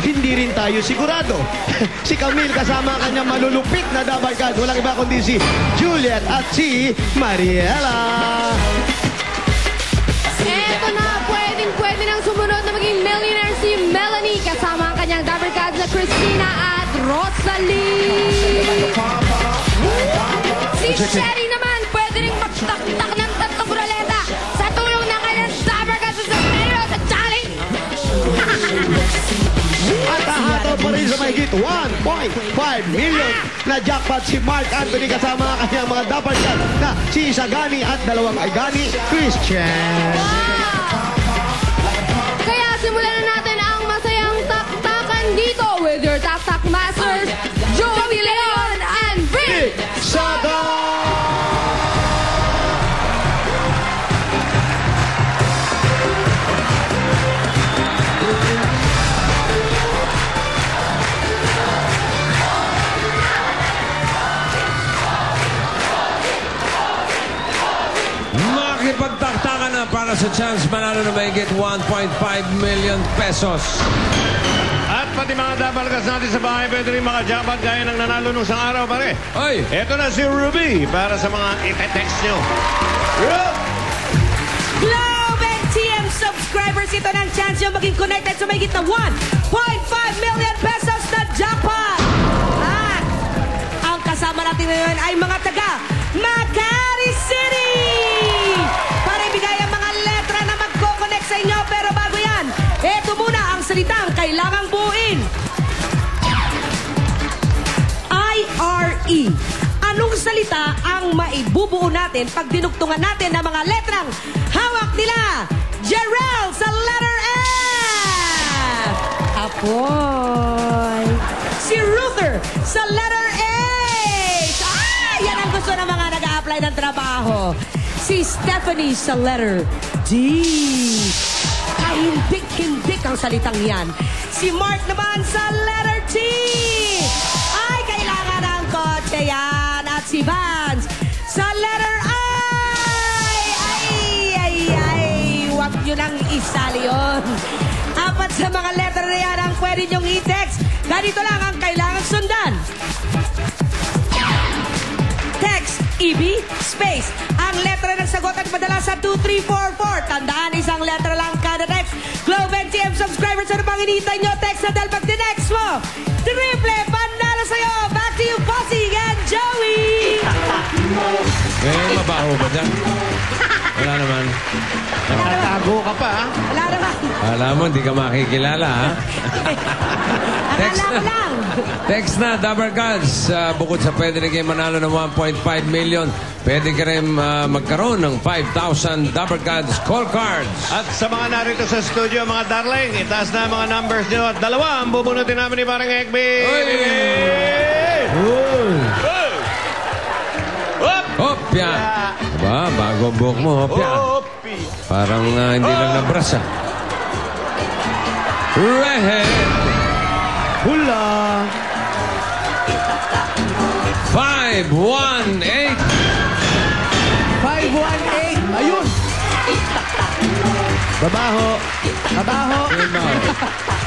hindi rin tayo sigurado. Si Camille kasama ang kanyang malulupit na double card. Walang iba kundi si Juliet at si Mariela. Eto na, pwede nang sumunod na maging millionaire si Melanie kasama ang kanyang double cards na Christina at Rosalie. Si Sherry naman, pwede rin magtaktak ng tatlong ruleta sa tulong ng kanyang double cards sa Pero sa challenge. At hahatol pa rin sa mahigit 1.5 million na jackpot si Mark Anthony kasama ang kanyang mga double card na si Isagani at dalawang Igani Christian. Kaya simulan na natin ang masayang taktakan dito with your taktak masters, Joey Leon and Vic Soto! Makipagtaktakan na para sa chance manalo na mahigit 1.5 million pesos. At pati mga dabalgas natin sa bahay, pwede rin makajackpot gaya ng nanalo nung isang araw, pare. Oy! Ito na si Ruby para sa mga ite-text nyo. Globe and TM subscribers, ito ng chance yung maging connected sa mahigit na 1.5 million pesos na jackpot. At ang kasama natin ngayon ay mga taga Makati City. Para ibigay ang mga letra na magko-connect sa inyo. Pero bago yan, eto muna ang salitang kailangang buuin. IRE. Anong salita ang maibubuo natin pag dinugtungan natin ng mga letrang hawak nila? Jarrell sa letter F. Apoy. Si Ruther sa letter H. Yan ang gusto ng mga nag-a-apply ng trabaho. Si Stephanie sa letter D. Kahindik-hindik ang salitang yan. Si Mark naman sa letter T. Ay, kailangan ng kotse yan. At si Vance sa letter I. Huwag nyo nang isali yun. Apat sa mga letter na yan ang pwede nyong i-text. Ganito lang ang kailangan sundan. Text, EB, space. Ang letra ng sagot at padala sa 2344. Tandaan, isang letra lang kada text. Globe and TM subscribers, ano pang hinihintay nyo? Text na dahil pag tinext mo, triple panalo sa'yo. Back to you, Bossing and Joey! May mabaho ba dyan? Wala naman. Nakatago ka pa, ha? Wala naman. Alam mo, hindi ka makikilala, ha? Text Akala ko na. lang. Text na, double cards. Bukod sa pwede rin kayo manalo ng 1.5 million, pwede ka rin magkaroon ng 5,000 double cards call cards. At sa mga narito sa studio, mga darling, itaas na ang mga numbers nyo. At dalawa ang bubunutin namin ni Parang Ekbi. Hopya! Aba, bago ang buhok mo, hopya. Parang hindi lang nabras, ah. Redhead! Hula! 518! 518! Ayun! Babaho! Babaho!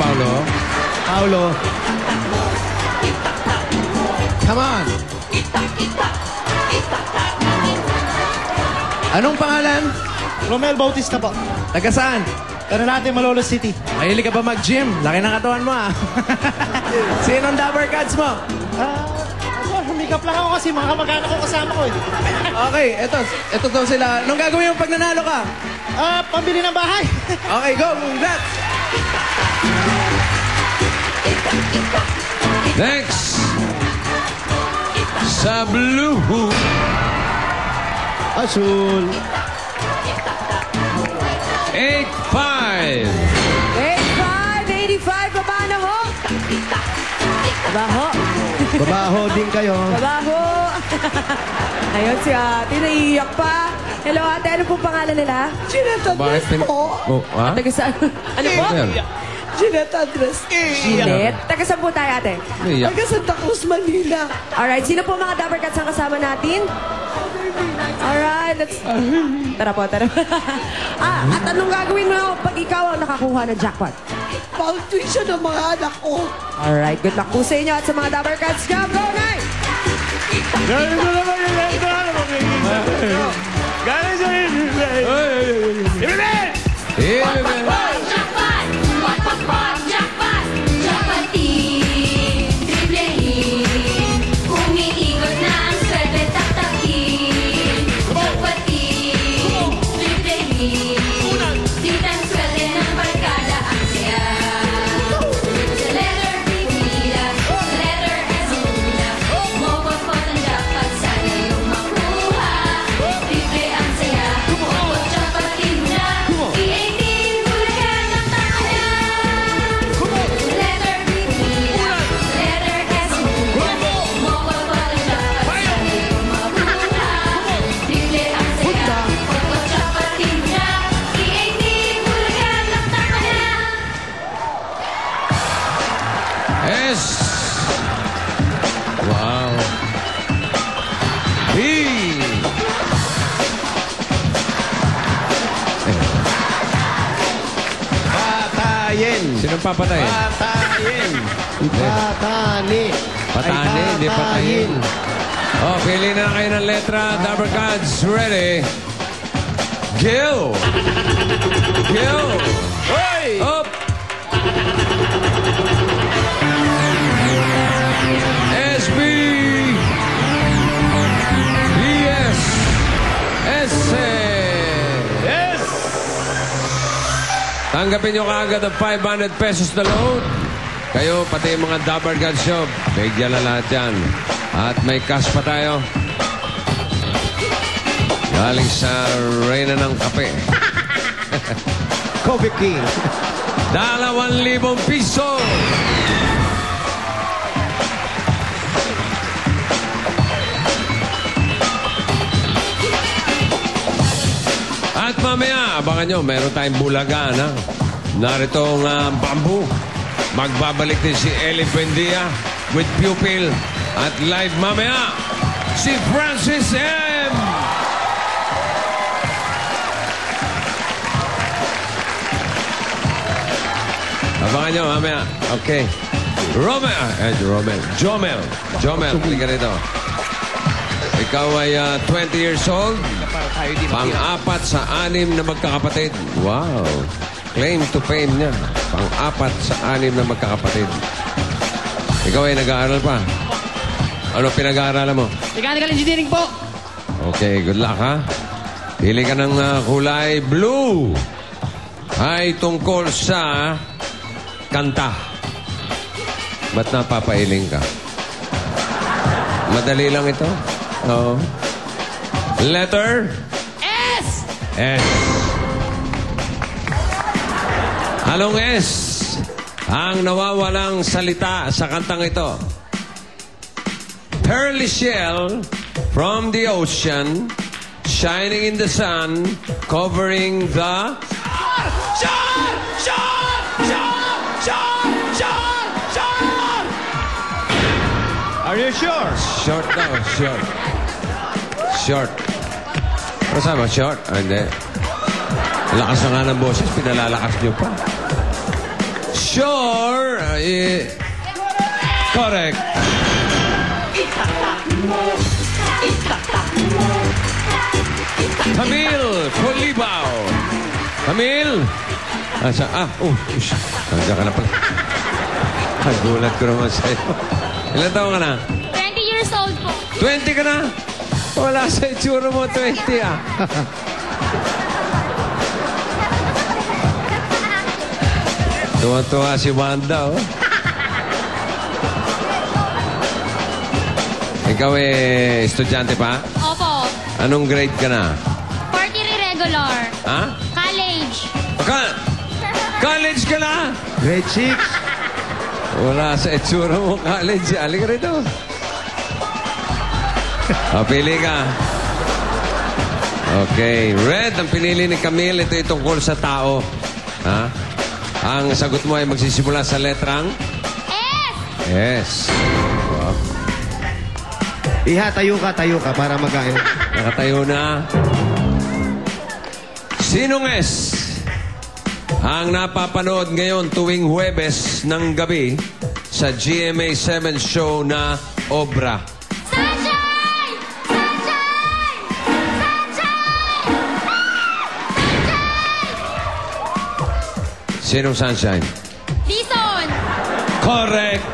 Paulo? Paulo! Come on! Anong pangalan? Romel Bautista po. Taga saan? Pero natin Malolos City. Mahilig ka ba mag-gym? Laki ng katawan mo, ah. Sinong double cards mo? Humikap lang ako kasi mga kamag-anak ko kasama ko eh. Okay, eto daw sila. Anong gagawin mo pag nanalo ka? Pambili ng bahay. Okay, go! Congrats! Next! Sa blue. Azul. 85! 85, baba na ho. Babaho. Babaho din kayo. Babaho. Ayun si ate, naiiyak pa. Hello ate, ano pong pangalan nila? Jeanette Andres po. Oh, ha? Taga saan? Ano po? Jeanette Andres. Jeanette? Taga saan po tayo ate? Naiyak. Taga Santa Cruz, Manila. Alright, sino po mga double cats ang kasama natin? Alright, let's... Tara po, tara. At anong gagawin mo pag ikaw ang nakakuha ng jackpot? Pang-tuition ng mga anak ko. Alright, good luck po sa inyo at sa mga Dabber Cats dyan. Go, Nay! Galing ko naman yung letra. Galing sa Ibibin! Jackpot! Jackpot! Jackpotin! Driblehin! Umiikot na ang swerte, taktakin! Jackpotin! Driblehin! Titang swerte ng barkada ang saya! Sa letter B, mila. Sa letter S, mula. Mopot-pot ang jackpot, sana yung makuha. Triple ang saya, mopot jackpotin mo na. P18, bulagan ang tama na. Sa letter B, mila. Sa letter S, mula. Mopot-pot ang jackpot, sana yung makuha. Triple ang saya, mopot jackpotin mo na. P18, bulagan ang tama na. S. Wow. B. Patayin! Sinong papatay? Patayin! Patani. Patani, hindi patayin. Oh, pili na kayo ng letra. Dabber Cats, ready? Gil! Gil! Hoy! Up! SB! BS! SC! Yes! Tanggapin nyo kaagad ang 500 pesos na load. Kayo, pati yung mga Dabber Cats Shop. Bigyan na lahat yan. At may cash pa tayo. Galing sa Reyna ng Kape. Coffee King. 2,000 piso! At mamaya, abangan nyo, meron tayong bulagan, ha? Narito ang bamboo. Magbabalik din si Ellie Buendia with Pupil. At live mamaya, si Francis M. Abangan nyo mamaya. Okay. Jomel, halika rito. Ikaw ay 20 years old. Pang-apat sa 6 na magkakapatid. Wow. Claim to fame niya. Pang-apat sa 6 na magkakapatid. Ikaw ay nag-aaral pa. Ano pinag-aaralan mo? Mechanical engineering po. Okay, good luck ha. Pili ka ng kulay blue. Ay tungkol sa kanta. Ba't napapailing ka? Madali lang ito. Oo. Letter? S! S. Anong S? Ang nawawalang salita sa kantang ito. Pearly shell from the ocean, shining in the sun, covering the... Are you sure? Short daw, short. Short. Ano sama, short? Ah, hindi. Lakas na nga ng boses, pinalalakas niyo pa. Sure. Correct. Camille Colibao. Camille. Nandiyan ka na pala. Nagulat ko naman sa'yo. Ilan taon ka na? 20 years old po. 20 ka na? Wala sa itsura mo, 20 ah. Tuwa-tuwa si Wanda, oh. Ikaw estudyante pa? Opo. Anong grade ka na? 43 regular. Ha? College. College ka na? Grade 6. Wala sa itsura mo, college. Halika rito. Pili ka. Okay. Red, ang pinili ni Camille, ito tungkol sa tao. Ha? Ang sagot mo ay magsisimula sa letrang? S! S. Wow. Iha, tayo ka para magkain. Nakatayo na. Sinong S Ang napapanood ngayon tuwing Huwebes ng gabi sa GMA7 show na Obra. Sunshine! Sunshine! Sunshine! Sinong Sunshine? Dison! Correct!